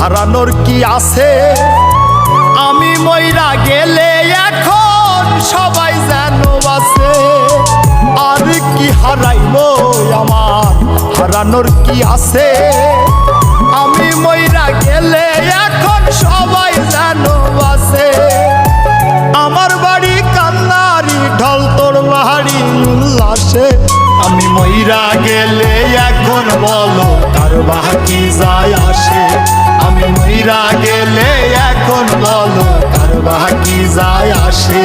হারানোর কি আছে? আমি মইরা গেলে এখন সবাই যেন বাঁচে। আর কি হারাইবো আমার, হারানোর কি আছে? আমি মইরা গেলে এখন সবাই যেন বাঁচে। আমার বাড়ি কান্নারি ঢল, তোর বাড়ি উল্লাসে। আমি মইরা গেলে এখন বলো কার বাকি যায় আসে? আমি মইরা গেলে এখন বলো কার বাকি যায় আসে?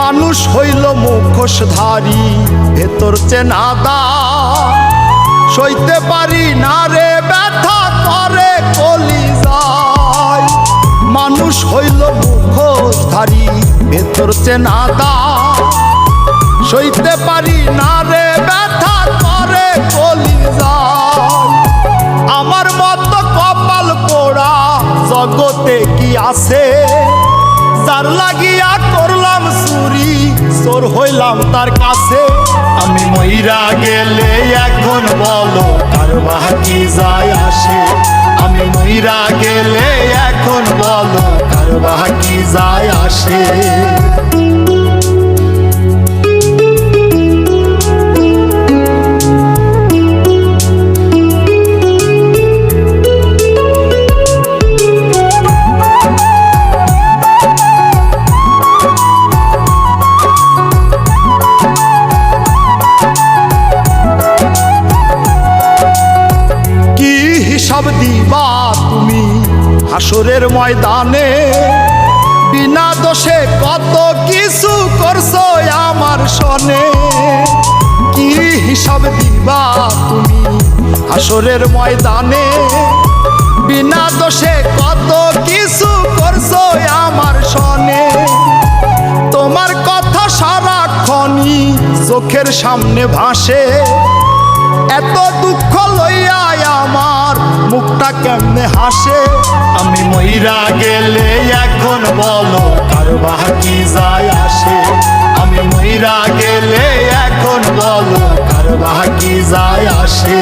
মানুষ হইল মুখোশধারী, ভেতর চেনাদা। সইতে পারি না রে ব্যথা করে কলিজায়। মানুষ হইল মুখোশধারী, ভেতর চেনাদা। সইতে পারি না রে ব্যথা করে কলিজায়। আমার মতো কপাল পোড়া জগতে কি আছে? যার লাগিয়া করলাম চুরি, চোর হইলাম তার কাছে। আমি মইরা গেলে এখন বলো কার বাকি যায় আসে? আমি মইরা গেলে এখন বলো কার বাকি যায় আসে? হিসাব দিবা তুমি হাসরের ময়দানে? বিনা দোষে কত কিছু করছো আমার সনে। কি হিসাব দিবা তুমি হাসরের ময়দানে? বিনা দোষে কত কিছু করছো আমার সনে। তোমার কথা সারাক্ষণই চোখের সামনে ভাসে। এত দুঃখ লইয়া আমার মুখটা কেমনে হাসে? আমি মইরা গেলে এখন বলো কার বাকি যায় আসে? আমি মইরা গেলে এখন বলো কার বাকি যায় আসে?